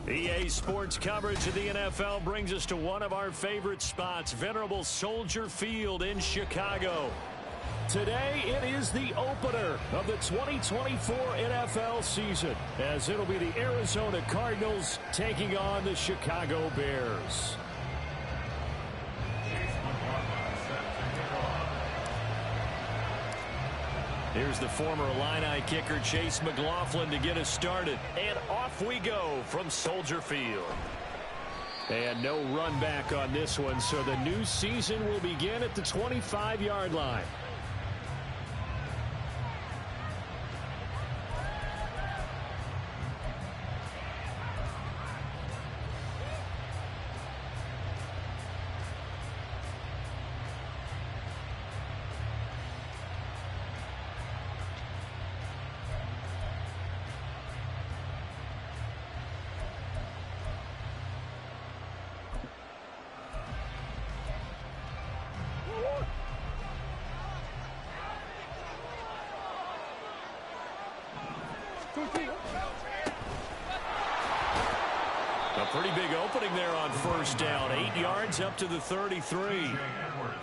EA Sports coverage of the NFL brings us to one of our favorite spots, venerable Soldier Field in Chicago. Today, it is the opener of the 2024 NFL season, as it'll be the Arizona Cardinals taking on the Chicago Bears. Here's the former Illini kicker Chase McLaughlin to get us started. And off we go from Soldier Field. And no run back on this one, so the new season will begin at the 25-yard line. A pretty big opening there on first down. 8 yards up to the 33.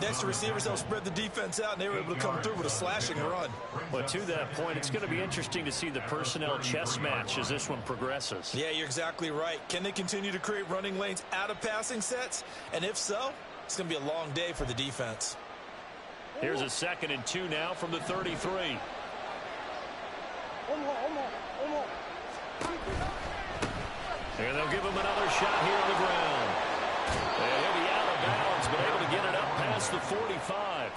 Next, the receivers helped spread the defense out, and they were able to come through with a slashing run. But to that point, it's going to be interesting to see the personnel chess match as this one progresses. Yeah, you're exactly right. Can they continue to create running lanes out of passing sets? And if so, it's going to be a long day for the defense. Here's a 2nd and 2 now from the 33. And they'll give him another shot here on the ground. And he'll be out of bounds, but able to get it up past the 45.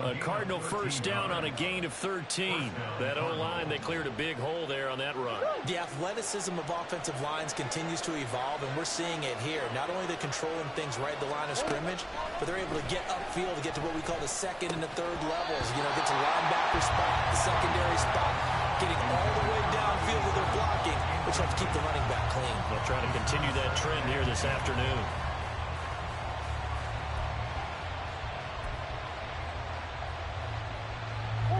A Cardinal first down on a gain of 13. That O-line, they cleared a big hole there on that run. The athleticism of offensive lines continues to evolve, and we're seeing it here. Not only they're controlling things right at the line of scrimmage, but they're able to get upfield to get to what we call the 2nd and the 3rd levels. You know, get to linebacker spot, the secondary spot, getting all the way downfield with their blocking, which helps keep the running back clean. They'll try to continue that trend here this afternoon.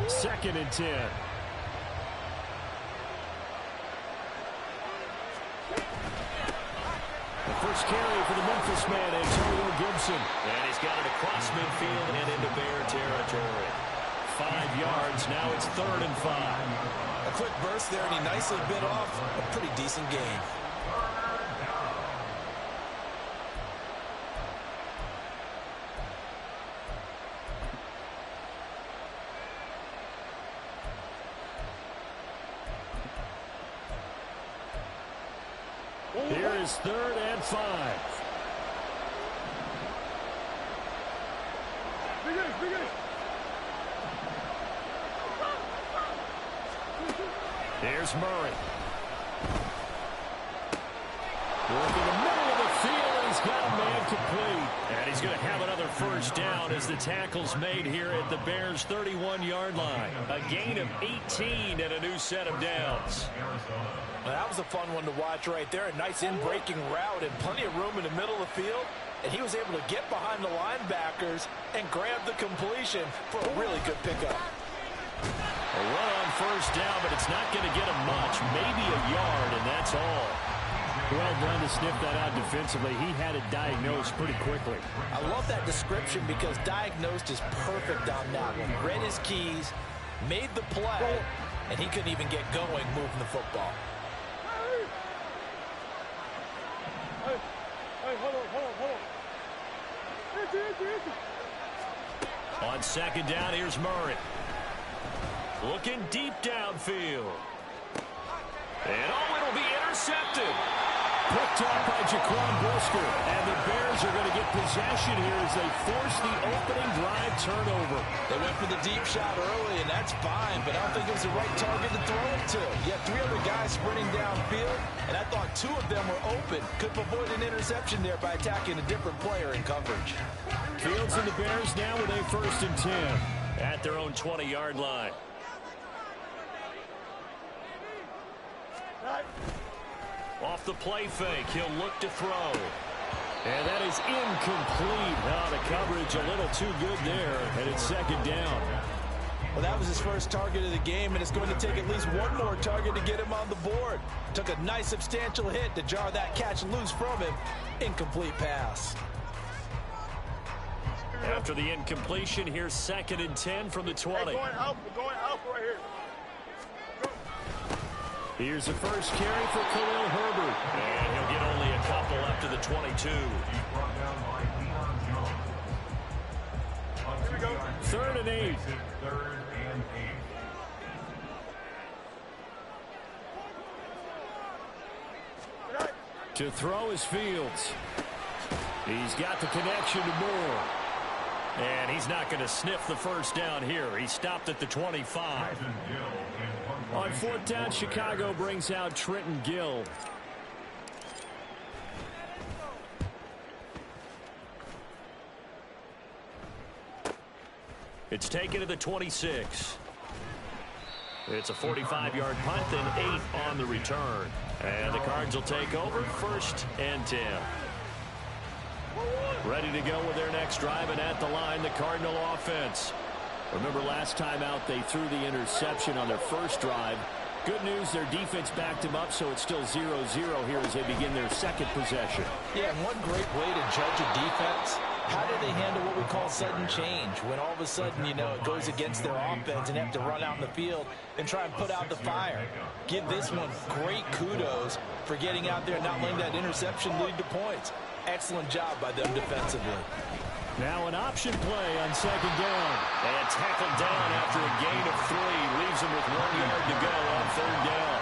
Second and 10. The first carry for the Memphis man, Antonio Gibson. And he's got it across midfield and into Bear territory. 5 yards, now it's 3rd and 5. A quick burst there, and he nicely bit off a pretty decent gain. Here is 3rd and 5. Here's Murray. Working the middle of the field, and he's got a man complete. And he's going to have another first down as the tackle's made here at the Bears' 31-yard line. A gain of 18 and a new set of downs. Well, that was a fun one to watch right there. A nice in-breaking route and plenty of room in the middle of the field. And he was able to get behind the linebackers and grab the completion for a really good pickup. A run on first down, but it's not going to get him much. Maybe a yard, and that's all. Well done to sniff that out defensively. He had it diagnosed pretty quickly. I love that description because diagnosed is perfect on that one. Read his keys, made the play, and he couldn't even get going moving the football. On 2nd down, here's Murray. Looking deep downfield. And it'll be intercepted. Picked off by Jaquan Brisker. And the Bears are going to get possession here as they force the opening drive turnover. They went for the deep shot early, and that's fine, but I don't think it was the right target to throw it to. You have 3 other guys sprinting downfield, and I thought 2 of them were open. Could avoid an interception there by attacking a different player in coverage. Fields and the Bears now with a 1st and 10 at their own 20-yard line. Off the play fake, he'll look to throw. And that is incomplete. The coverage a little too good there, and it's 2nd down. Well, that was his first target of the game, and it's going to take at least one more target to get him on the board. Took a nice substantial hit to jar that catch loose from him. Incomplete pass. After the incompletion, here's 2nd and 10 from the 20. Hey, going out right here. Here's the first carry for Khalil Herbert. And he'll get only a couple up to the 22. Here we go. 3rd and 8. To throw is Fields. He's got the connection to Moore. And he's not going to sniff the first down here. He stopped at the 25. On 4th down, Chicago brings out Trenton Gill. It's taken to the 26. It's a 45-yard punt, then 8 on the return. And the Cards will take over 1st and 10. Ready to go with their next drive, and at the line, the Cardinal offense. Remember last time out, they threw the interception on their first drive. Good news, their defense backed him up, so it's still 0-0 here as they begin their 2nd possession. Yeah, and one great way to judge a defense, how do they handle what we call sudden change? When all of a sudden, you know, it goes against their offense and they have to run out in the field and try and put out the fire. Give this one great kudos for getting out there and not letting that interception lead to points. Excellent job by them defensively. Now an option play on 2nd down. And tackled down after a gain of 3. Leaves him with 1 yard to go on 3rd down.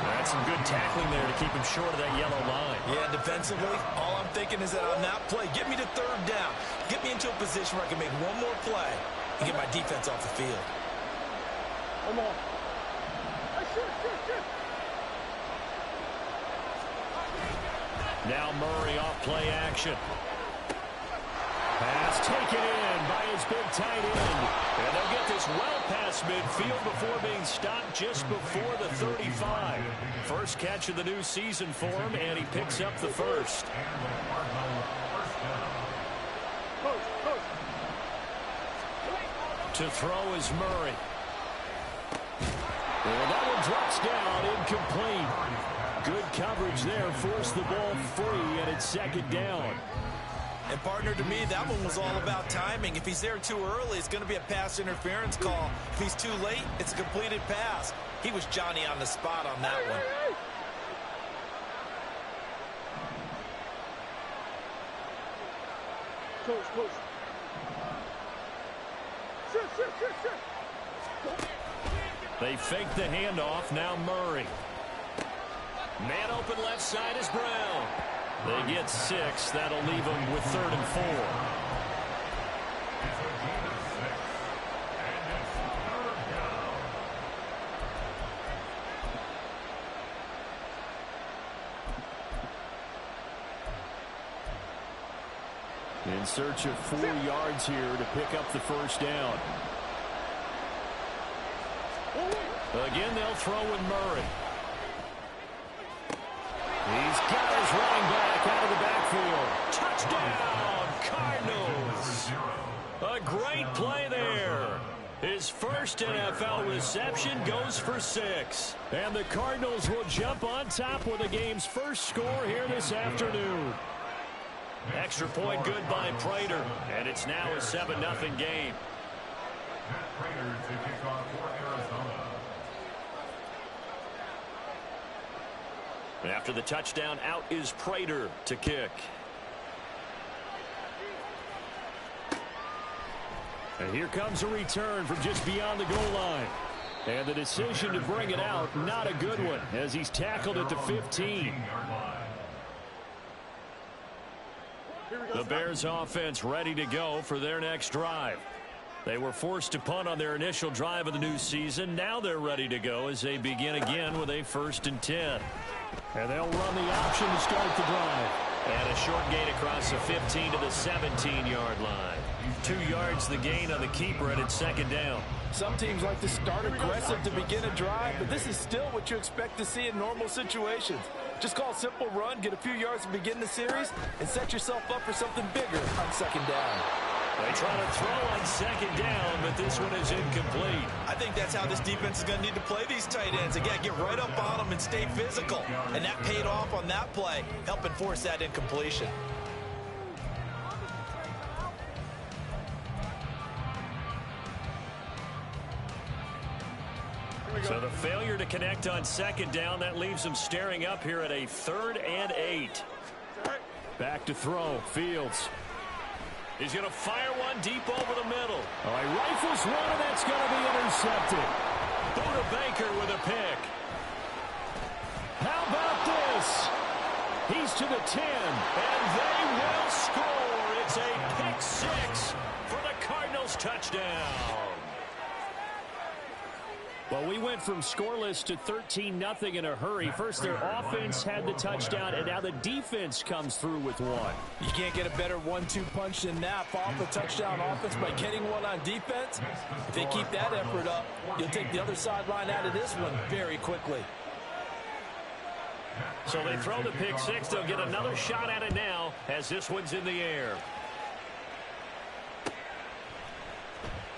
That's some good tackling there to keep him short of that yellow line. Yeah, defensively, all I'm thinking is that on that play, get me to 3rd down. Get me into a position where I can make one more play and get my defense off the field. Come on. Now Murray off play action. Pass taken in by his big tight end. And they'll get this well past midfield before being stopped just before the 35. First catch of the new season for him, and he picks up the first. To throw is Murray. And that one drops down, incomplete. Good coverage there, forced the ball free, and it's 2nd down. And partner, to me, that one was all about timing. If he's there too early, it's going to be a pass interference call. If he's too late, it's a completed pass. He was Johnny on the spot on that one. Coach. They fake the handoff. Now Murray. Man open left side is Brown. They get 6. That'll leave them with 3rd and 4. In search of 4 yards here to pick up the first down. Again, they'll throw in Murray. He's got his running back out of the backfield. Touchdown, Cardinals. A great play there. His first NFL reception goes for 6. And the Cardinals will jump on top with the game's first score here this afternoon. Extra point good by Prater. And it's now a 7-0 game. Prater to kick off for Arizona. After the touchdown, out is Prater to kick. And here comes a return from just beyond the goal line. And the decision to bring it out, not a good one, as he's tackled at the 15. The Bears offense ready to go for their next drive. They were forced to punt on their initial drive of the new season. Now they're ready to go as they begin again with a 1st and 10. And they'll run the option to start the drive. And a short gain across the 15 to the 17-yard line. 2 yards the gain on the keeper, and it's 2nd down. Some teams like to start aggressive to begin a drive, but this is still what you expect to see in normal situations. Just call a simple run, get a few yards to begin the series, and set yourself up for something bigger on 2nd down. They try to throw on second down, but this one is incomplete. I think that's how this defense is going to need to play these tight ends. Again, get right up on them and stay physical. And that paid off on that play, helping force that incompletion. So the failure to connect on second down, that leaves them staring up here at a 3rd and 8. Back to throw. Fields. He's going to fire one deep over the middle. Oh, he rifles one, and that's going to be intercepted. Buda Baker with a pick. How about this? He's to the 10, and they will score. It's a pick 6 for the Cardinals touchdown. Well, we went from scoreless to 13-0 in a hurry. First, their offense had the touchdown, and now the defense comes through with one. You can't get a better 1-2 punch than that. Off a touchdown offense by getting one on defense. If they keep that effort up, you'll take the other sideline out of this one very quickly. So they throw the pick 6. They'll get another shot at it now as this one's in the air.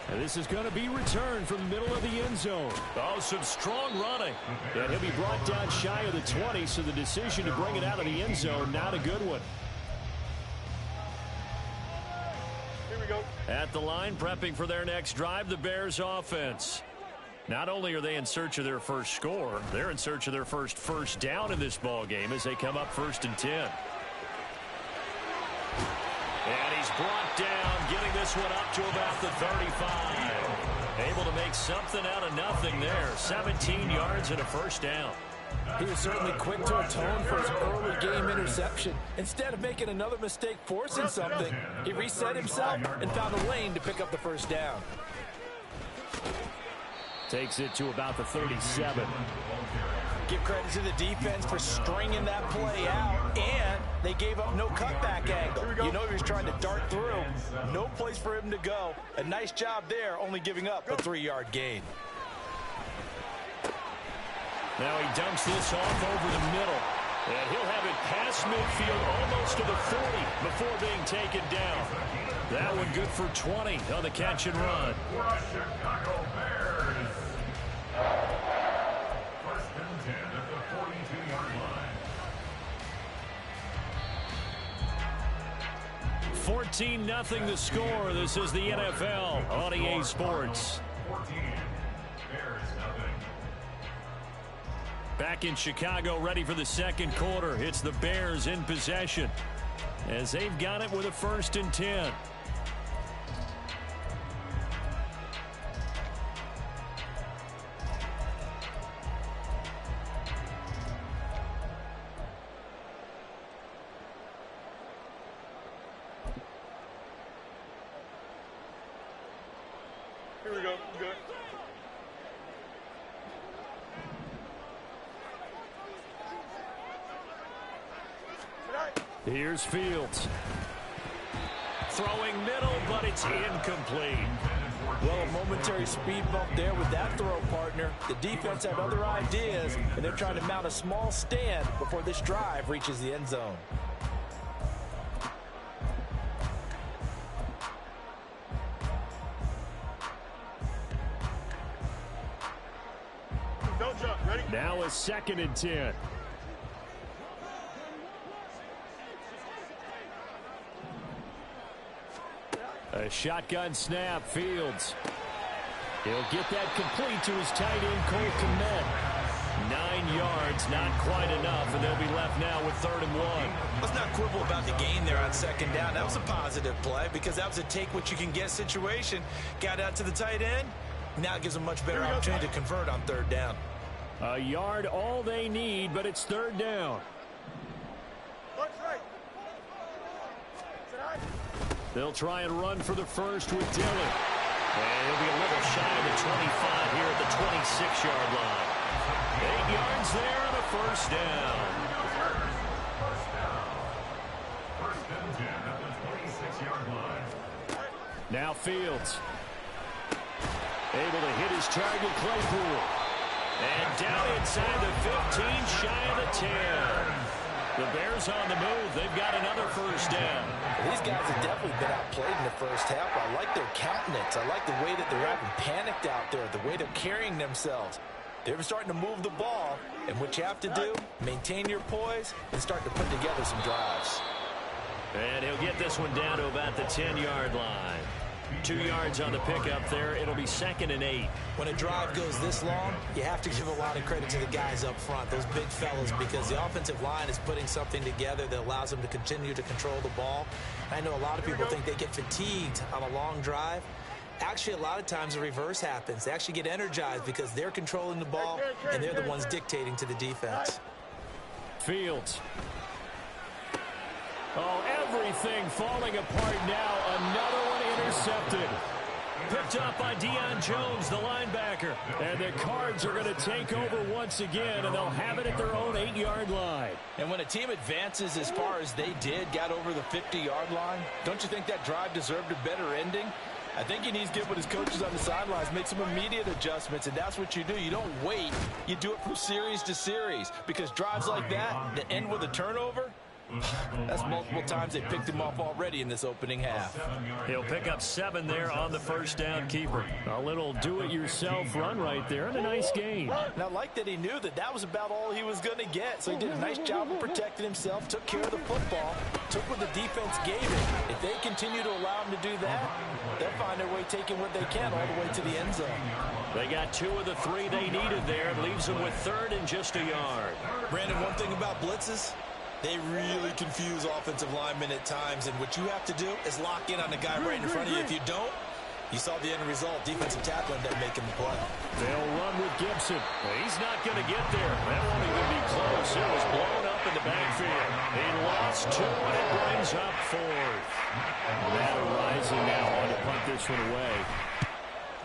And this is going to be returned from the middle of the end zone. Oh, some strong running. And he'll be brought down shy of the 20, so the decision to bring it out of the end zone, not a good one. Here we go. At the line, prepping for their next drive, the Bears offense. Not only are they in search of their first score, they're in search of their first down in this ball game as they come up 1st and 10. And he's brought down, getting this one up to about the 35. Able to make something out of nothing there. 17 yards and a first down. He was certainly quick to atone for his early game interception. Instead of making another mistake forcing something, he reset himself and found a lane to pick up the first down. Takes it to about the 37. Give credit to the defense for stringing that play out, and they gave up no cutback angle. You know he was trying to dart through. No place for him to go. A nice job there, only giving up a 3-yard gain. Now he dumps this off over the middle. And he'll have it past midfield almost to the 40 before being taken down. That one good for 20 on the catch and run. Chicago Bears. 1st and 10 at the 42-yard line. 14-0 the score. This is the NFL on EA Sports. 14. Bears nothing. Back in Chicago, ready for the second quarter. It's the Bears in possession as they've got it with a 1st and 10. Here we go. Good. Here's Fields. Throwing middle, but it's incomplete. Well, a momentary speed bump there with that throw, partner. The defense had other ideas, and they're trying to mount a small stand before this drive reaches the end zone. Don't jump. Ready? Now a 2nd and 10. A shotgun snap, Fields. He'll get that complete to his tight end, Cole Kmet. 9 yards, not quite enough, and they'll be left now with 3rd and 1. Let's not quibble about the gain there on 2nd down. That was a positive play because that was a take-what-you-can-get situation. Got out to the tight end. Now it gives them much better opportunity to convert on 3rd down. A yard, all they need, but it's 3rd down. They'll try and run for the first with Dillon. And he'll be a little shy of the 25 here at the 26-yard line. 8 yards there and a first down. First and 10 at the 26-yard line. Now Fields. Able to hit his target, Claypool. And down inside the 15, shy of the 10. The Bears on the move. They've got another first down. Well, these guys have definitely been outplayed in the first half. I like their countenance. I like the way that they're having panicked out there, the way they're carrying themselves. They're starting to move the ball, and what you have to do, maintain your poise and start to put together some drives. And he'll get this one down to about the 10-yard line. 2 yards on the pickup there. It'll be 2nd and 8. When a drive goes this long, you have to give a lot of credit to the guys up front, those big fellas, because the offensive line is putting something together that allows them to continue to control the ball. I know a lot of people think they get fatigued on a long drive. Actually, a lot of times the reverse happens. They actually get energized because they're controlling the ball, and they're the ones dictating to the defense. Fields. Oh, everything falling apart now. Another one intercepted. Picked up by Deion Jones, the linebacker. And the Cards are going to take over once again, and they'll have it at their own 8-yard line. And when a team advances as far as they did, got over the 50-yard line, don't you think that drive deserved a better ending? I think he needs to get with his coaches on the sidelines, make some immediate adjustments, and that's what you do. You don't wait. You do it from series to series, because drives like that end with a turnover, that's multiple times they picked him off already in this opening half. He'll pick up 7 there on the first down keeper. A little do-it-yourself run right there and a nice gain. And I like that he knew that that was about all he was going to get. So he did a nice job of protecting himself, took care of the football, took what the defense gave him. If they continue to allow him to do that, they'll find their way taking what they can all the way to the end zone. They got 2 of the 3 they needed there. It leaves them with 3rd and just a yard. Brandon, one thing about blitzes, they really confuse offensive linemen at times, and what you have to do is lock in on the guy right in front of you. If you don't, you saw the end result. Defensive tackle ended up making the play. They'll run with Gibson. He's not going to get there. That won't even be close. It was blown up in the backfield. He lost 2, and it brings up 4th. Matter rising now on to punt this one away.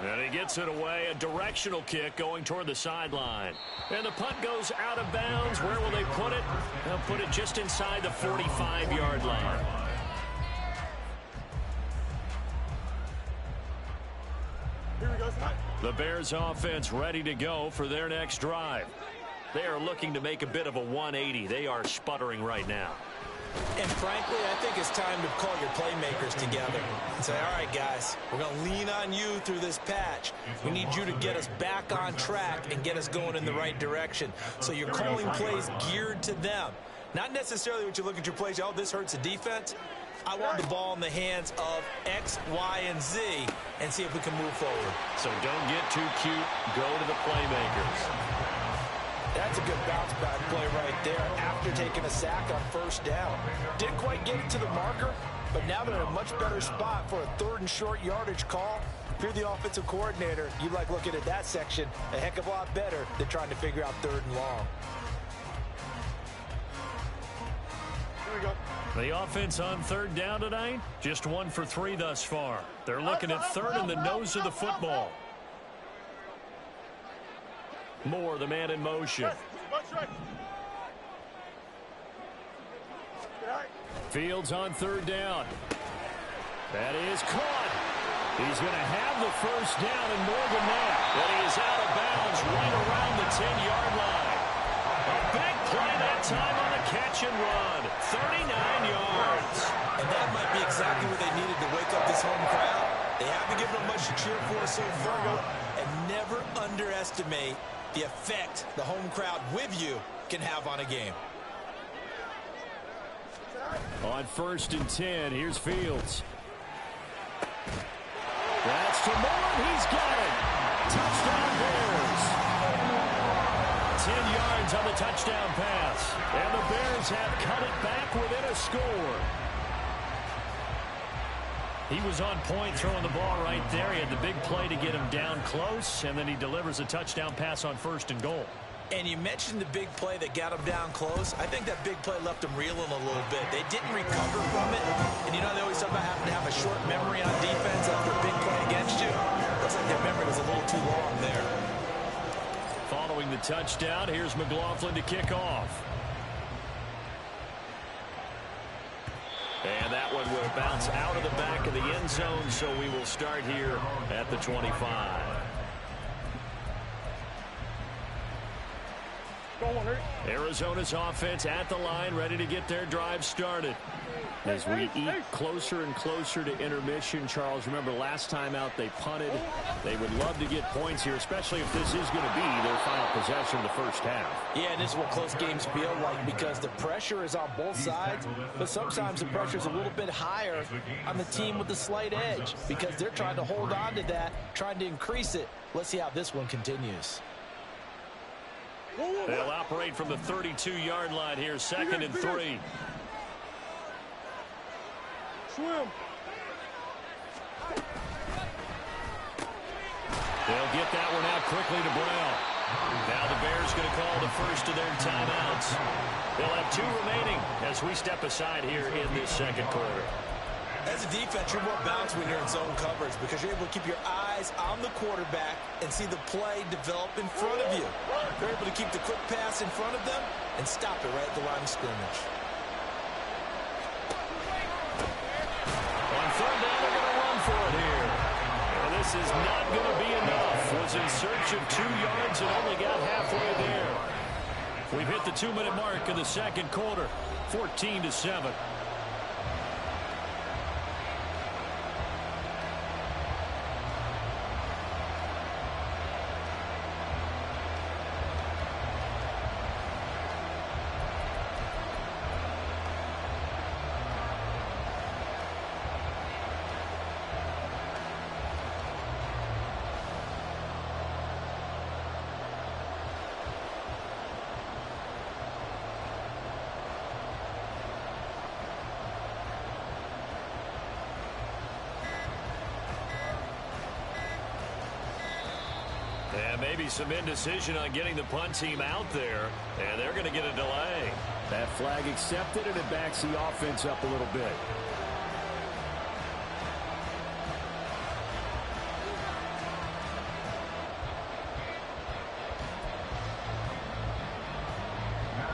And he gets it away, a directional kick going toward the sideline. And the punt goes out of bounds. Where will they put it? They'll put it just inside the 45-yard line. Here we go, The Bears offense ready to go for their next drive. They are looking to make a bit of a 180. They are sputtering right now. And frankly, I think it's time to call your playmakers together and say, all right, guys, we're going to lean on you through this patch. We need you to get us back on track and get us going in the right direction. So you're calling plays geared to them. Not necessarily what you look at your plays, oh, this hurts the defense. I want the ball in the hands of X, Y, and Z and see if we can move forward. So don't get too cute. Go to the playmakers. That's a good bounce-back play right there after taking a sack on first down. Didn't quite get it to the marker, but now they're in a much better spot for a 3rd and short yardage call. If you're the offensive coordinator, you like looking at that section a heck of a lot better than trying to figure out 3rd and long. Here we go. The offense on 3rd down tonight, just 1 for 3 thus far. They're looking at 3rd in the nose of the football. Moore, the man in motion. Fields on 3rd down. That is caught. He's going to have the first down and more than that. But he is out of bounds right around the 10-yard line. A big play that time on the catch and run. 39 yards. And that might be exactly what they needed to wake up this home crowd. They haven't given them much to cheer for so far. And never underestimate the effect the home crowd with you can have on a game. On 1st and 10, here's Fields. That's to Moore. He's got it. Touchdown Bears. 10 yards on the touchdown pass. And the Bears have cut it back within a score. He was on point throwing the ball right there. He had the big play to get him down close, and then he delivers a touchdown pass on 1st and goal. And you mentioned the big play that got him down close. I think that big play left him reeling a little bit. They didn't recover from it. And you know they always talk about having to have a short memory on defense after a big play against you. Looks like their memory was a little too long there. Following the touchdown, here's McLaughlin to kick off. And that one will bounce out of the back of the end zone, so we will start here at the 25. Go on, hurry. Arizona's offense at the line, ready to get their drive started. As we eat closer and closer to intermission, Charles, remember last time out they punted. They would love to get points here, especially if this is going to be their final possession of the first half. Yeah, and this is what close games feel like because the pressure is on both sides, but sometimes the pressure is a little bit higher on the team with the slight edge because they're trying to hold on to that, trying to increase it. Let's see how this one continues. They'll operate from the 32-yard line here, 2nd and 3. Swim. They'll get that one out quickly to Brown. Now the Bears going to call the first of their timeouts. They'll have 2 remaining as we step aside here in this second quarter. As a defense, you're more balanced when you're in zone coverage because you're able to keep your eyes on the quarterback and see the play develop in front of you. You're able to keep the quick pass in front of them and stop it right at the line of scrimmage. On 3rd down, they're going to run for it here. And this is not going to be enough. Was in search of 2 yards and only got halfway there. We've hit the 2-minute mark of the second quarter, 14-7. And maybe some indecision on getting the punt team out there, and they're going to get a delay. That flag accepted, and it backs the offense up a little bit.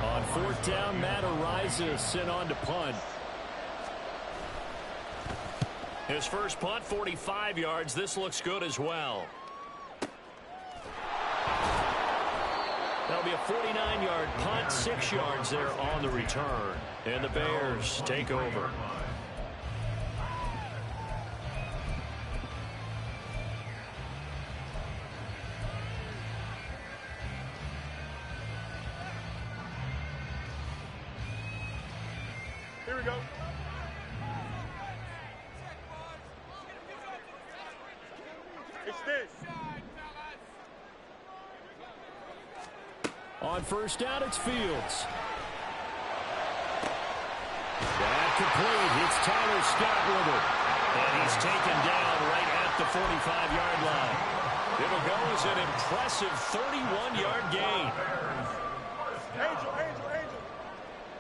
On 4th down, Matt Ariza sent on to punt. His first punt, 45 yards. This looks good as well. That'll be a 49-yard punt, 6 yards there on the return. And the Bears take over. Here we go. It's this. On 1st down, it's Fields. That complete. It's Tyler Scott with it. And he's taken down right at the 45-yard line. It'll go as an impressive 31-yard gain. Angel.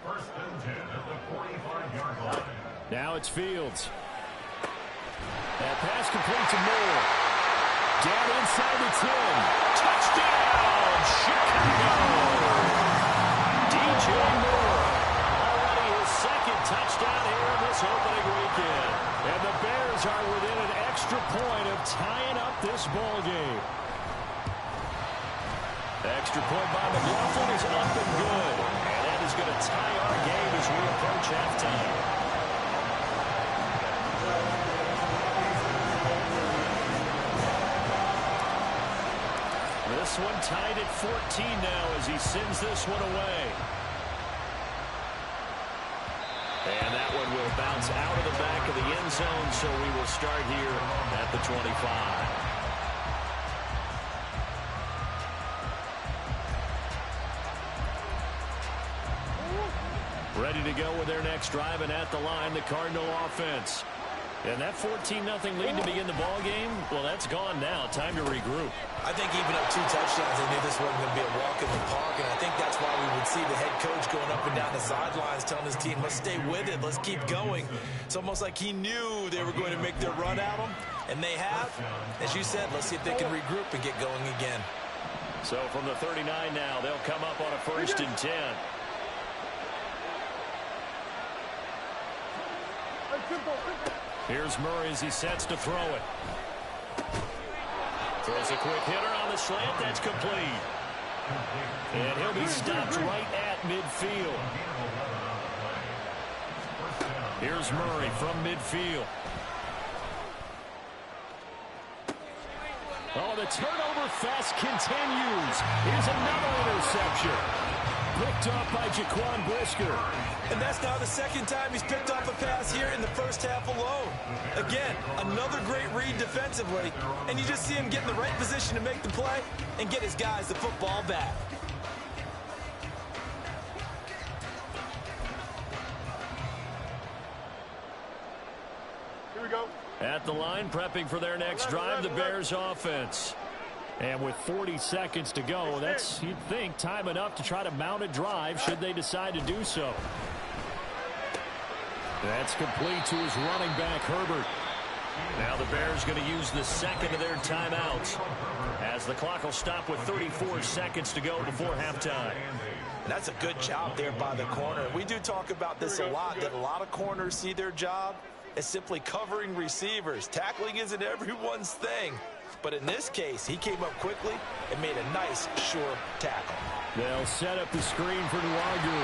1st and 10 at the 45-yard line. Now it's Fields. That pass complete to Moore. Down inside the 10. Touchdown, Chicago! DJ Moore, already his 2nd touchdown here in this opening weekend. And the Bears are within an extra point of tying up this ball game. Extra point by McLaughlin is up and good. And that is going to tie our game as we approach halftime. This one tied at 14 now as he sends this one away. And that one will bounce out of the back of the end zone, so we will start here at the 25. Ready to go with their next drive, and at the line, the Cardinal offense. And that 14-0 lead to begin the ball game, well, that's gone now. Time to regroup. I think even up 2 touchdowns, they knew this wasn't going to be a walk in the park, and I think that's why we would see the head coach going up and down the sidelines telling his team, let's stay with it, let's keep going. It's almost like he knew they were going to make their run at him, and they have. As you said, let's see if they can regroup and get going again. So from the 39 now, they'll come up on a 1st and 10. Here's Murray as he sets to throw it. Throws a quick hitter on the slant. That's complete. And he'll be stopped right at midfield. Here's Murray from midfield. Oh, the turnover fest continues. Here's another interception. Picked off by Jaquan Brisker. And that's now the second time he's picked off a pass here in the first half alone. Again, another great read defensively. And you just see him get in the right position to make the play and get his guys the football back. Here we go. At the line, prepping for their next drive, the Bears offense. And with 40 seconds to go, that's, you'd think, time enough to try to mount a drive should they decide to do so. That's complete to his running back, Herbert. Now the Bears going to use the second of their timeouts as the clock will stop with 34 seconds to go before halftime. That's a good job there by the corner. We do talk about this a lot, that a lot of corners see their job as simply covering receivers. Tackling isn't everyone's thing. But in this case, he came up quickly and made a nice, sure tackle. They'll set up the screen for Nwagu.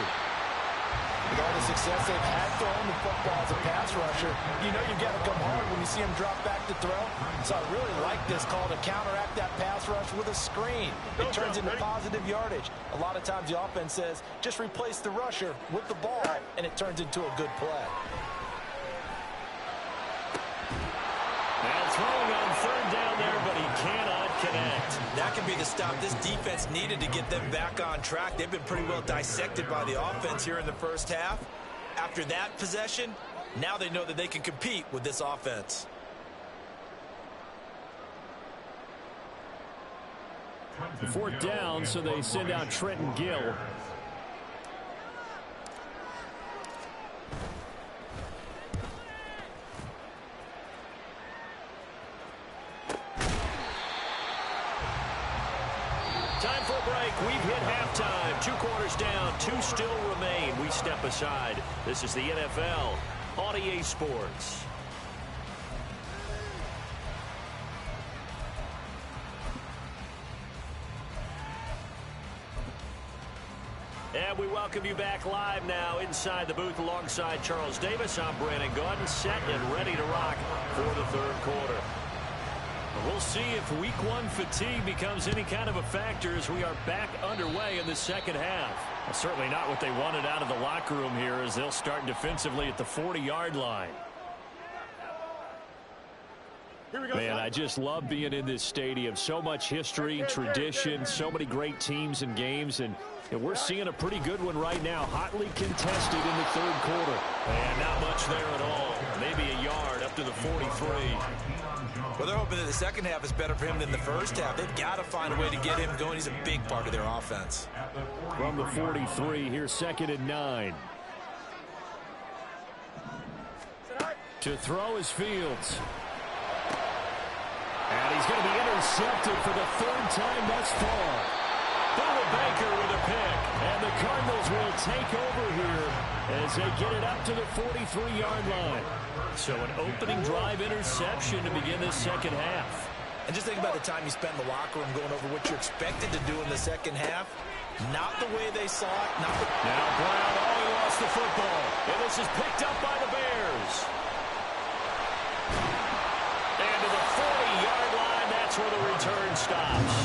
With all the success they've had throwing the football as a pass rusher, you know you've got to come hard when you see him drop back to throw. So I really like this call to counteract that pass rush with a screen. It turns into positive yardage. A lot of times the offense says, just replace the rusher with the ball, and it turns into a good play. Now throwing on third down there, but he cannot connect. That could be the stop this defense needed to get them back on track. They've been pretty well dissected by the offense here in the first half. After that possession, now they know that they can compete with this offense. Fourth down, so they send out Trenton Gill. Time for a break. We've hit halftime. 2 quarters down. 2 still remain. We step aside. This is the NFL on EA Sports. And we welcome you back live now inside the booth alongside Charles Davis. I'm Brandon Gaudin, set and ready to rock for the third quarter. We'll see if week 1 fatigue becomes any kind of a factor as we are back underway in the second half. Well, certainly not what they wanted out of the locker room here as they'll start defensively at the 40-yard line. Man, I just love being in this stadium. So much history, tradition, so many great teams and games, and we're seeing a pretty good one right now, hotly contested in the third quarter. And not much there at all. Maybe a yard up to the 43. Well, they're hoping that the second half is better for him than the first half. They've got to find a way to get him going. He's a big part of their offense. From the 43, here's 2nd and 9. To throw is Fields. And he's going to be intercepted for the 3rd time thus far. Bubba Baker with a pick. And the Cardinals will take over here as they get it up to the 43-yard line. So an opening drive interception to begin this second half. And just think about the time you spent in the locker room going over what you're expected to do in the second half. Not the way they saw it. Now Brown, he lost the football. And this is picked up by the Bears. And to the 40-yard line, that's where the return stops.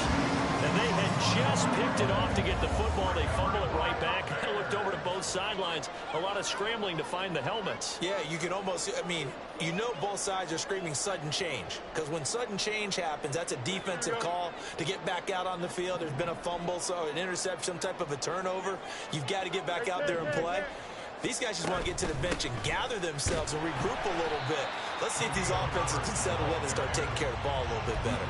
And they had just picked it off to get the football. They fumble it right back. I looked over to both sidelines. A lot of scrambling to find the helmets. Yeah, you can almost, I mean, you know both sides are screaming sudden change. Because when sudden change happens, that's a defensive call to get back out on the field. There's been a fumble, so an interception, some type of a turnover. You've got to get back out there and play. These guys just want to get to the bench and gather themselves and regroup a little bit. Let's see if these offenses can settle in and start taking care of the ball a little bit better.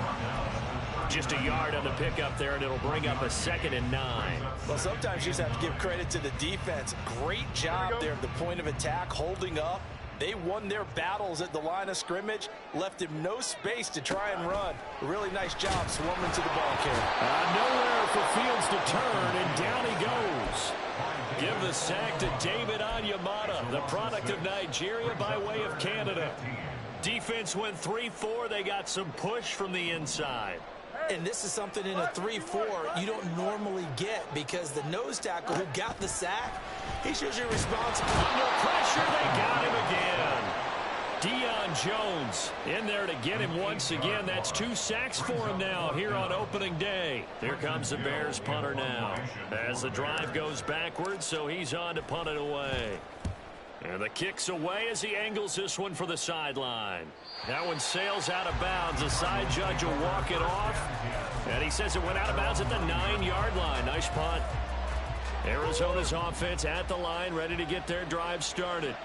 Just a yard on the pickup there, and it'll bring up a 2nd and 9. Well, sometimes you just have to give credit to the defense. Great job there at the point of attack, holding up. They won their battles at the line of scrimmage, left him no space to try and run. A really nice job swarming to the ball carrier. Nowhere for Fields to turn, and down he goes. Give the sack to David Onyemata, the product of Nigeria by way of Canada. Defense went 3-4. They got some push from the inside. And this is something in a 3-4 you don't normally get because the nose tackle who got the sack, he's usually responsible. Under pressure, they got him again. Deion Jones in there to get him once again. That's 2 sacks for him now here on opening day. Here comes the Bears punter now as the drive goes backwards, so he's on to punt it away. And the kick's away as he angles this one for the sideline. That one sails out of bounds. The side judge will walk it off. And he says it went out of bounds at the 9-yard line. Nice punt. Arizona's offense at the line, ready to get their drive started.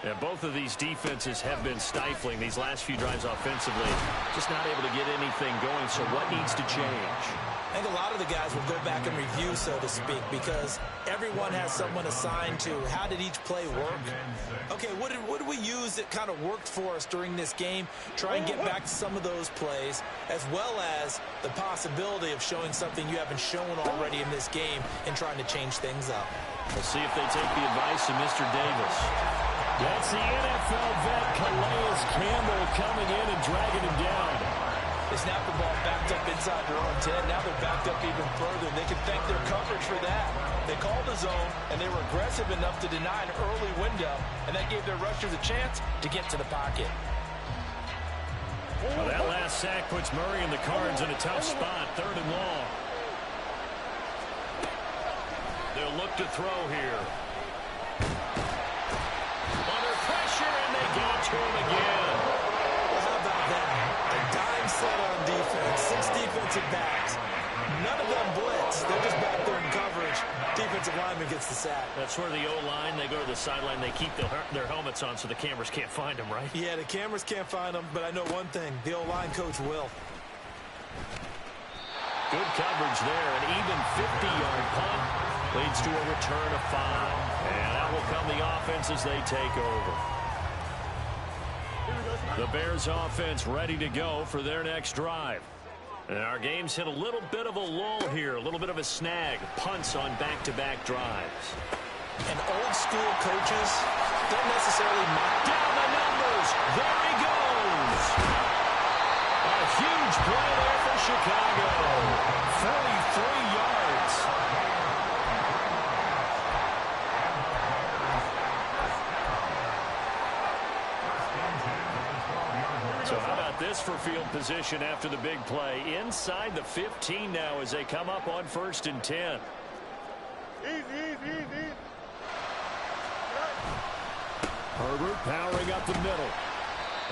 And both of these defenses have been stifling these last few drives offensively. Just not able to get anything going, so what needs to change? I think a lot of the guys will go back and review, so to speak, because everyone has someone assigned to how did each play work. Okay, what did we use that kind of worked for us during this game? Try and get back to some of those plays, as well as the possibility of showing something you haven't shown already in this game and trying to change things up. We'll see if they take the advice of Mr. Davis. That's the NFL vet Calais Campbell coming in and dragging him down. They snapped the ball backed up inside their own 10. Now they're backed up even further, and they can thank their coverage for that. They called a zone, and they were aggressive enough to deny an early window, and that gave their rushers a chance to get to the pocket. Well, that last sack puts Murray and the Cards in a tough spot, 3rd and long. They'll look to throw here. Under pressure, and they get to him again. Well, how about that? A dime set on defense, 6 defensive backs. None of them blitz. They're just back there in coverage. Defensive lineman gets the sack. That's where the O-line, they go to the sideline, they keep their helmets on so the cameras can't find them, right? Yeah, the cameras can't find them, but I know one thing. The O-line coach will. Good coverage there. An even 50-yard punt leads to a return of 5. And out will come the offense as they take over. The Bears offense ready to go for their next drive. And our game's hit a little bit of a lull here, a little bit of a snag. Punts on back-to-back drives. And old-school coaches don't necessarily mind. Down the numbers. There he goes. A huge play there for Chicago. 43 yards. So how about this for field position after the big play? Inside the 15 now as they come up on 1st and 10. Easy. Herbert powering up the middle.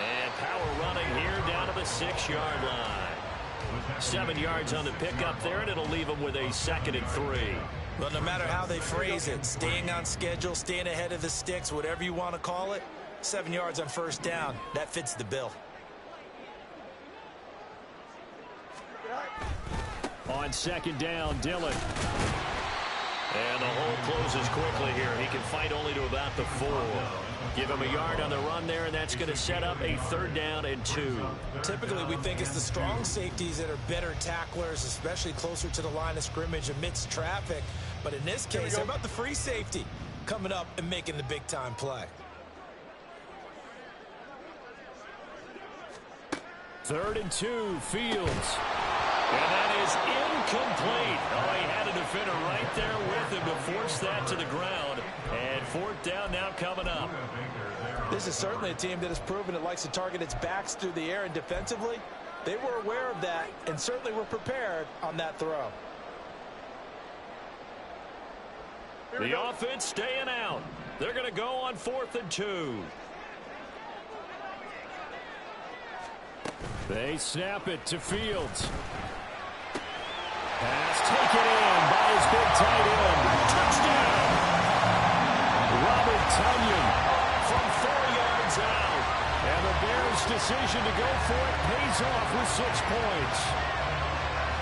And power running here down to the 6-yard line. 7 yards on the pickup there, and it'll leave them with a 2nd and 3. Well, no matter how they phrase it, staying on schedule, staying ahead of the sticks, whatever you want to call it, 7 yards on 1st down, that fits the bill. On 2nd down, Dillon. And the hole closes quickly here. He can fight only to about the 4. Give him a yard on the run there, and that's going to set up a 3rd down and 2. Typically, we think it's the strong safeties that are better tacklers, especially closer to the line of scrimmage amidst traffic. But in this case, how about the free safety coming up and making the big-time play? 3rd and 2, Fields. And that is incomplete. Oh, he had a defender right there with him to force that to the ground. And 4th down now coming up. This is certainly a team that has proven it likes to target its backs through the air, and defensively, they were aware of that and certainly were prepared on that throw. The offense staying out. They're going to go on 4th and 2. They snap it to Fields. Pass taken in by his big tight end. Touchdown! Robert Tonyan from 4 yards out. And the Bears' decision to go for it pays off with 6 points.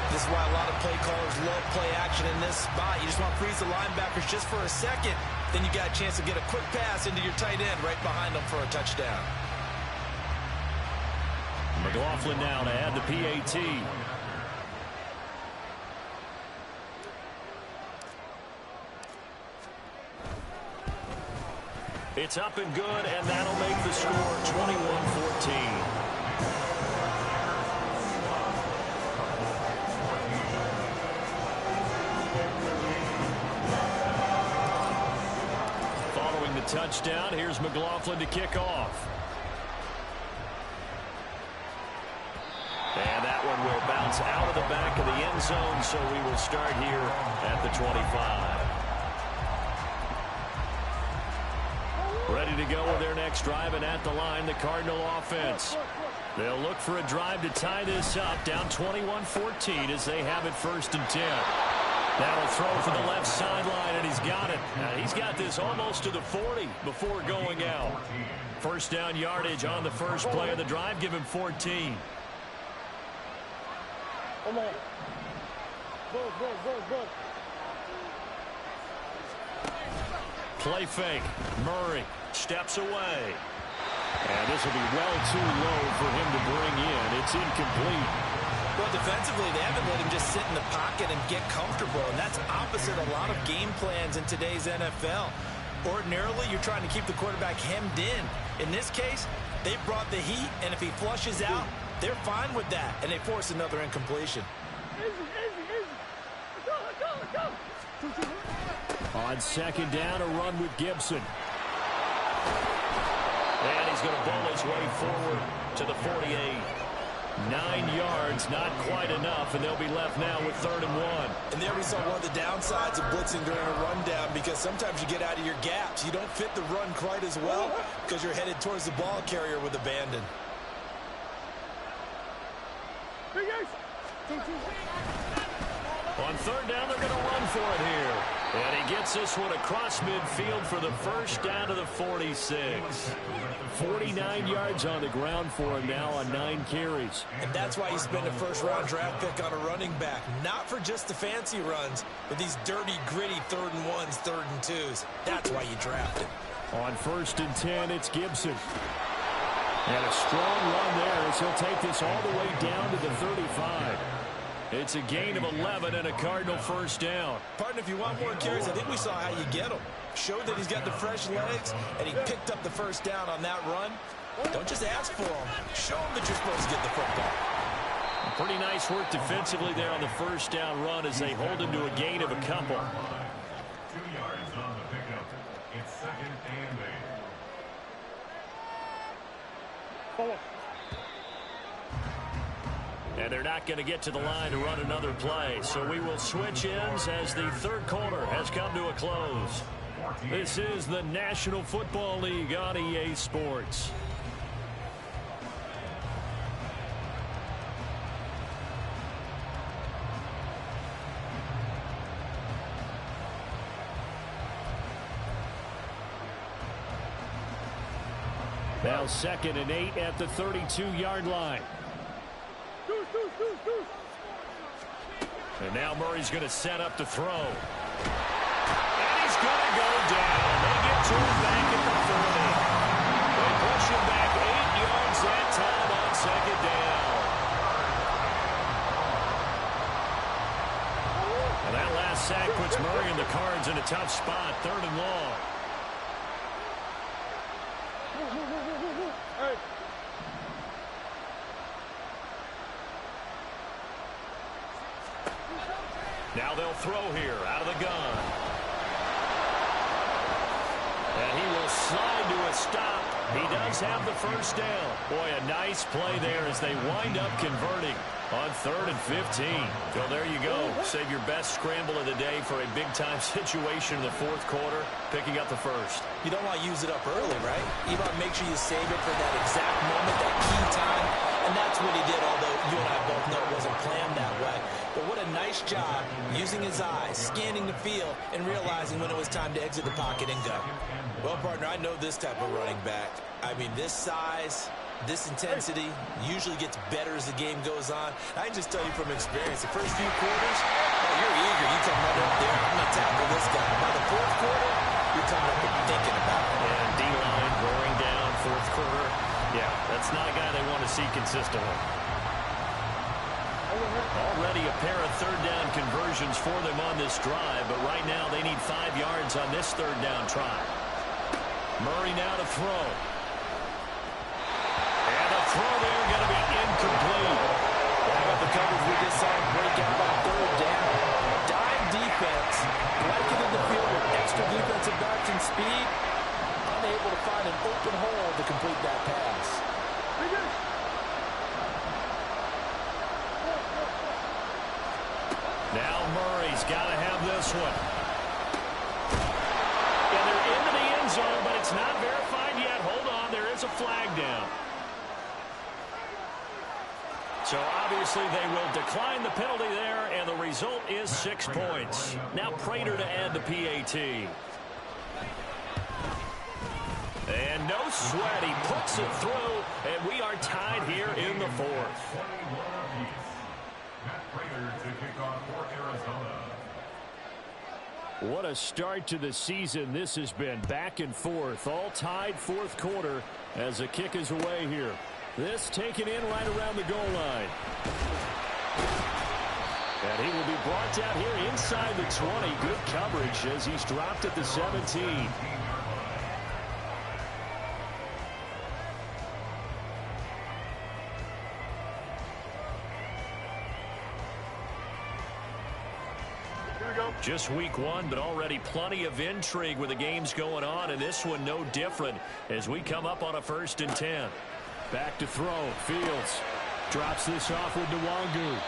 This is why a lot of play callers love play action in this spot. You just want to freeze the linebackers just for a second. Then you got a chance to get a quick pass into your tight end right behind them for a touchdown. McLaughlin now to add the PAT. It's up and good, and that'll make the score 21-14. touchdown. Here's McLaughlin to kick off. And that one will bounce out of the back of the end zone, so we will start here at the 25. Ready to go with their next drive, and at the line, the Cardinal offense. They'll look for a drive to tie this up, down 21-14 as they have it 1st and 10. That'll throw for the left sideline, and he's got it. Now, he's got this almost to the 40 before going out. First down yardage on the first play of the drive, give him 14. Come on. Go. Play fake. Murray steps away. And this will be well too low for him to bring in. It's incomplete. Well, defensively, they haven't let him just sit in the pocket and get comfortable, and that's opposite a lot of game plans in today's NFL. Ordinarily, you're trying to keep the quarterback hemmed in. In this case, they brought the heat, and if he flushes out, they're fine with that, and they force another incompletion. Easy. Go. On second down, a run with Gibson. And he's going to bowl his way forward to the 48. 9 yards, not quite enough, and they'll be left now with 3rd and 1. And there we saw one of the downsides of blitzing during a rundown, because sometimes you get out of your gaps. You don't fit the run quite as well because you're headed towards the ball carrier with abandon. On 3rd down, they're going to run for it here. And he gets this one across midfield for the first down to the 46. 49 yards on the ground for him now on 9 carries. And that's why you spend a first-round draft pick on a running back. Not for just the fancy runs, but these dirty, gritty 3rd and 1s, 3rd and 2s. That's why you draft him. On 1st and 10, it's Gibson. And a strong run there as he'll take this all the way down to the 35. It's a gain of 11 and a Cardinal first down. Partner, if you want more carries, I think we saw how you get him. Showed that he's got the fresh legs, and he picked up the first down on that run. Don't just ask for him. Show him that you're supposed to get the football. Pretty nice work defensively there on the first down run as they hold him to a gain of a couple. 2 yards on the pickup. It's 2nd and 8. And they're not going to get to the line to run another play. So we will switch ends as the 3rd quarter has come to a close. This is the National Football League on EA Sports. Now 2nd and 8 at the 32-yard line. And now Murray's going to set up to throw. And he's going to go down. They get to him back at the 30. They push him back 8 yards that time on 2nd down. And that last sack puts Murray and the Cards in a tough spot, 3rd and long. Now they'll throw here out of the gun. And he will slide to a stop. He does have the first down. Boy, a nice play there as they wind up converting on 3rd and 15. So there you go. Save your best scramble of the day for a big-time situation in the 4th quarter, picking up the first. You don't want to use it up early, right? You want to make sure you save it for that exact moment, that key time. And that's what he did, although you and I both know it wasn't planned that way. But what a nice job using his eyes, scanning the field, and realizing when it was time to exit the pocket and go. Well, partner, I know this type of running back. I mean, this size, this intensity usually gets better as the game goes on. I can just tell you from experience, the first few quarters, oh, you're eager. You come right up there, I'm going to tackle this guy. By the 4th quarter, you're coming up and thinking about it. And D-line roaring down 4th quarter. Yeah, that's not a guy they want to see consistently. Already a pair of 3rd down conversions for them on this drive, but right now they need 5 yards on this 3rd down try. Murray now to throw. And the throw there going to be incomplete. Back up the coverage, we just saw him break out on 3rd down. Dive defense, blanketed the field with extra defensive backs and speed. Now Murray's got to have this one. And they're into the end zone, but it's not verified yet. Hold on, there is a flag down. So obviously they will decline the penalty there, and the result is 6 points. Now Prater to add the PAT. And no sweat, he puts it through, and we are tied here in the fourth. What a start to the season this has been. Back and forth, all tied fourth quarter as the kick is away here. This taken in right around the goal line. And he will be brought down here inside the 20. Good coverage as he's dropped at the 17. Just week one, but already plenty of intrigue with the games going on, and this one no different as we come up on a 1st and 10. Back to throw. Fields drops this off with Nwangu.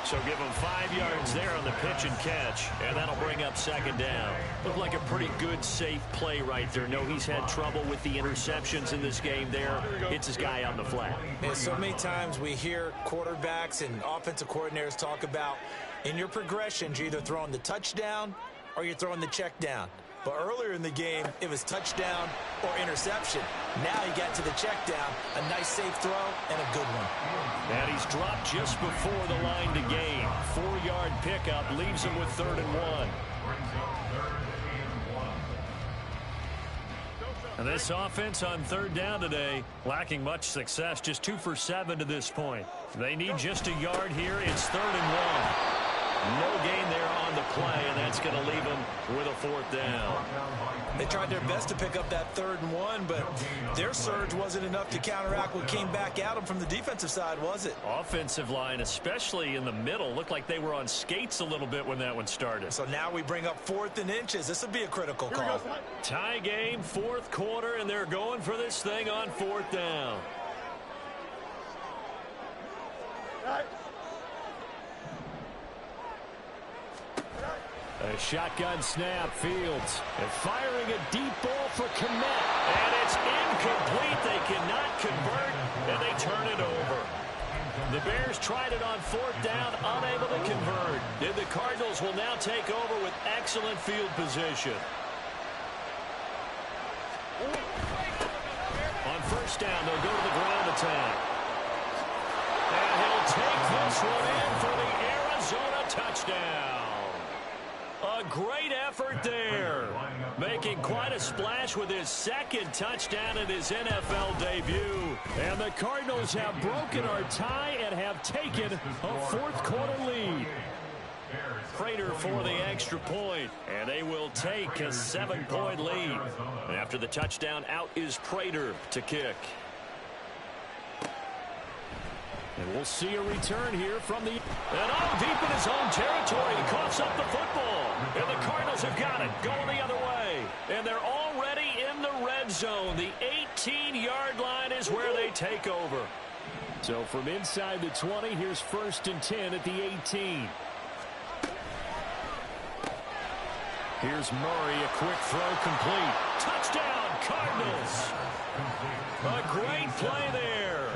So give him 5 yards there on the pitch and catch, and that'll bring up 2nd down. Looked like a pretty good, safe play right there. No, he's had trouble with the interceptions in this game there. Hits his guy out in the flat. And so many times we hear quarterbacks and offensive coordinators talk about in your progressions, you're either throwing the touchdown or you're throwing the check down. But earlier in the game, it was touchdown or interception. Now he got to the check down, a nice safe throw, and a good one. And he's dropped just before the line to gain. 4-yard pickup leaves him with 3rd and 1. And this offense on 3rd down today, lacking much success, just 2 for 7 to this point. They need just a yard here. It's 3rd and 1. No gain there on the play, and that's going to leave them with a 4th down. They tried their best to pick up that 3rd and 1, but their surge wasn't enough to counteract what came back at them from the defensive side, was it? Offensive line, especially in the middle, looked like they were on skates a little bit when that one started. So now we bring up 4th and inches. This would be a critical call. Tie game, 4th quarter, and they're going for this thing on 4th down. A shotgun snap. Fields and firing a deep ball for Kmet. And it's incomplete. They cannot convert, and they turn it over. The Bears tried it on 4th down, unable to convert. And the Cardinals will now take over with excellent field position. On 1st down, they'll go to the ground attack. And he'll take this one in for the Arizona touchdown. A great effort there. Making quite a splash with his 2nd touchdown in his NFL debut. And the Cardinals have broken our tie and have taken a 4th quarter lead. Prater for the extra point, and they will take a 7-point lead. And after the touchdown, out is Prater to kick. And we'll see a return here from the... And deep in his own territory, he coughs up the football. And the Cardinals have got it, going the other way. And they're already in the red zone. The 18-yard line is where they take over. So from inside the 20, here's 1st and 10 at the 18. Here's Murray, a quick throw complete. Touchdown, Cardinals. A great play there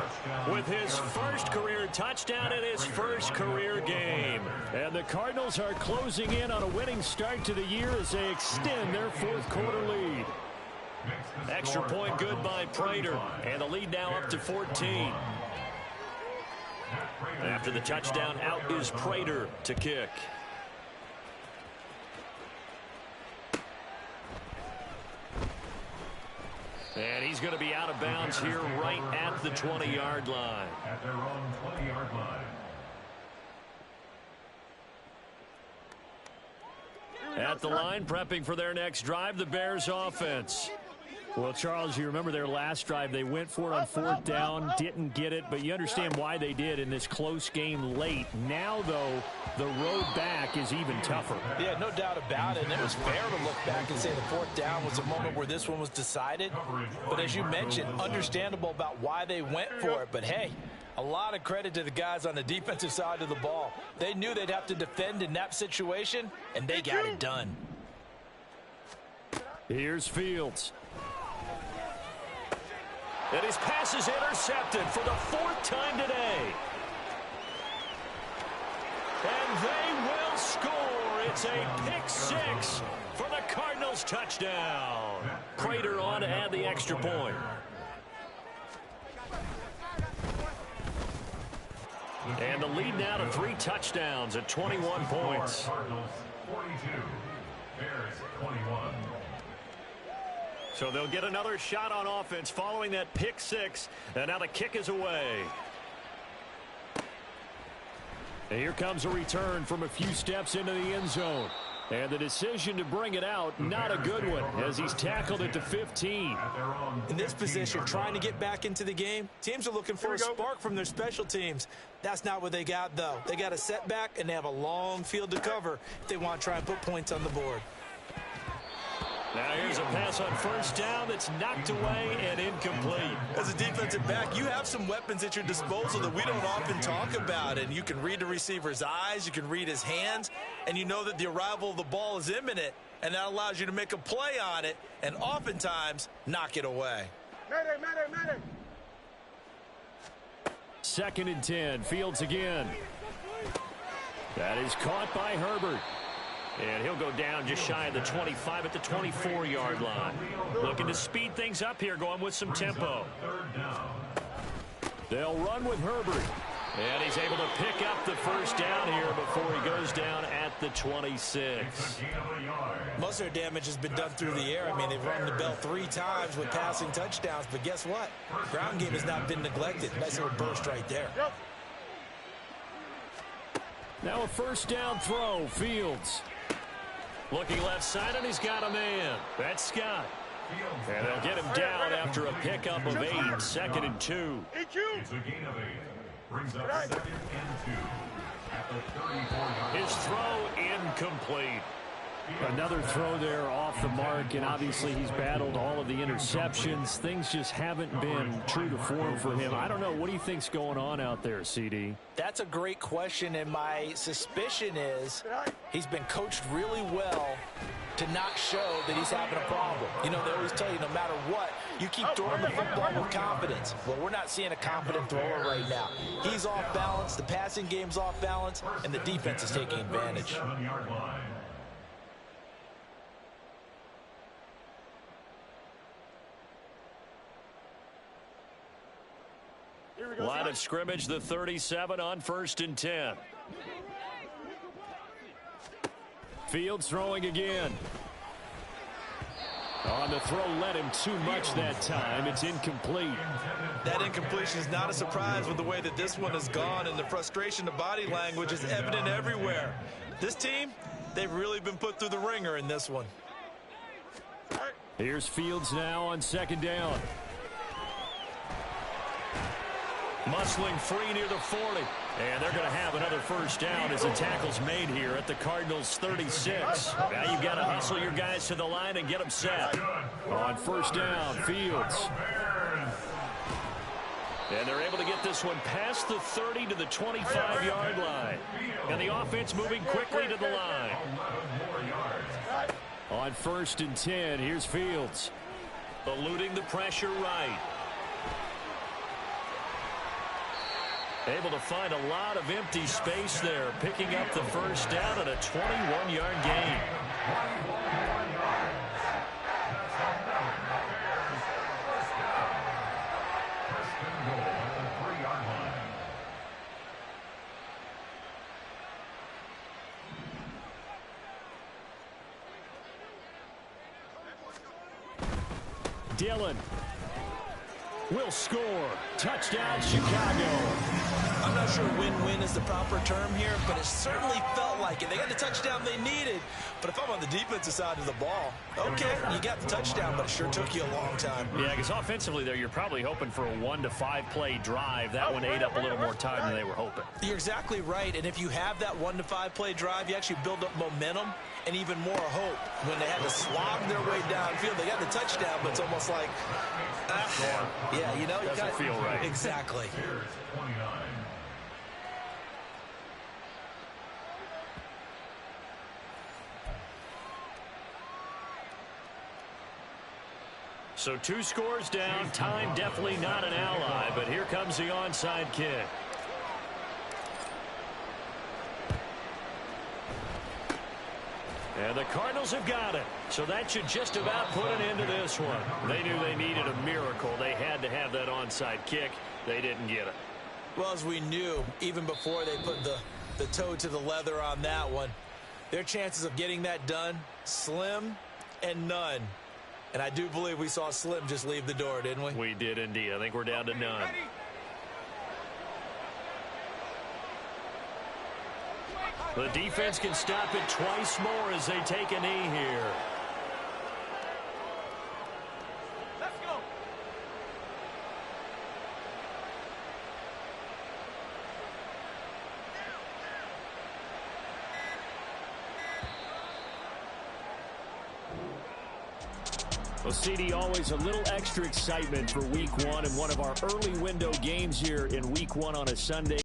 with his 1st career touchdown in his 1st career game. And the Cardinals are closing in on a winning start to the year as they extend their 4th quarter lead. Extra point good by Prater, and the lead now up to 14. After the touchdown, out is Prater to kick. And he's going to be out of bounds here right at the 20-yard line. At their own 20-yard line. At the line, prepping for their next drive, the Bears offense. Well, Charles, you remember their last drive. They went for it on 4th down, didn't get it, but you understand why they did in this close game late. Now, though, the road back is even tougher. Yeah, no doubt about it. And it was fair to look back and say the 4th down was a moment where this one was decided. But as you mentioned, understandable about why they went for it. But, hey, A lot of credit to the guys on the defensive side of the ball. They knew they'd have to defend in that situation, and they got it done. Here's Fields. And his pass is intercepted for the 4th time today. And they will score. It's a pick 6 for the Cardinals touchdown. Prater on to add the extra point. And the lead now to 3 touchdowns at 21 points. Cardinals 42, Bears 21. So they'll get another shot on offense following that pick 6. And now the kick is away. And here comes a return from a few steps into the end zone. And the decision to bring it out, not a good one, as he's tackled it to 15. In this position, trying to get back into the game, teams are looking for a spark from their special teams. That's not what they got, though. They got a setback, and they have a long field to cover if they want to try and put points on the board. Now here's a pass on first down that's knocked away and incomplete. As a defensive back, you have some weapons at your disposal that we don't often talk about. And you can read the receiver's eyes, you can read his hands, and you know that the arrival of the ball is imminent. And that allows you to make a play on it and oftentimes knock it away. Medic. 2nd and 10. Fields again. That is caught by Herbert. And he'll go down just shy of the 25 at the 24-yard line. Looking to speed things up here, going with some tempo. They'll run with Herbert. And he's able to pick up the first down here before he goes down at the 26. Most of their damage has been done through the air. I mean, they've rung the bell 3 times with passing touchdowns. But guess what? Ground game has not been neglected. Nice little burst right there. Now a first down throw. Fields. Looking left side, and he's got a man. That's Scott. And they'll get him down after a pickup of 8. 2nd and 2. It's a gain of 8. Brings up 2nd and 2. At the 34-yard line. His throw incomplete. Another throw there off the mark, and obviously he's battled all of the interceptions. Things just haven't been true to form for him. I don't know. What do you think's going on out there, CD? That's a great question, and my suspicion is he's been coached really well to not show that he's having a problem. You know, they always tell you no matter what, you keep throwing the football with confidence. Well, we're not seeing a confident thrower right now. He's off balance, the passing game's off balance, and the defense is taking advantage. 7-yard line. Line of scrimmage, the 37 on 1st and 10. Fields throwing again. On the throw, led him too much that time. It's incomplete. That incompletion is not a surprise with the way that this one has gone, and the frustration of body language is evident everywhere. This team, they've really been put through the ringer in this one. Here's Fields now on 2nd down. Muscling free near the 40. And they're going to have another first down as the tackle's made here at the Cardinals' 36. Now you've got to hustle your guys to the line and get them set. On first down, Fields. And they're able to get this one past the 30 to the 25-yard line. And the offense moving quickly to the line. On 1st and 10, here's Fields. Eluding the pressure right. Able to find a lot of empty space there, picking up the first down at a 21-yard gain. Dillon will score. Touchdown, Chicago. I'm not sure win-win is the proper term here, but it certainly felt like it. They got the touchdown they needed, but if I'm on the defensive side of the ball, okay, you got the touchdown, but it sure took you a long time. Yeah, because offensively there, you're probably hoping for a 1 to 5 play drive. That one ate up a little more time than they were hoping. You're exactly right, and if you have that 1 to 5 play drive, you actually build up momentum and even more hope. When they had to slog their way downfield, they got the touchdown, but it's almost like, yeah, you know, doesn't feel right. Exactly. Here's 29. So 2 scores down. Time definitely not an ally, but here comes the onside kick. And the Cardinals have got it. So that should just about put an end to this one. They knew they needed a miracle. They had to have that onside kick. They didn't get it. Well, as we knew, even before they put the toe to the leather on that one, their chances of getting that done, slim and none. And I do believe we saw Slim just leave the door, didn't we? We did indeed. I think we're down to none. The defense can stop it twice more as they take a knee here. Let's go. Well, CD, always a little extra excitement for Week 1 and one of our early window games here in Week 1 on a Sunday.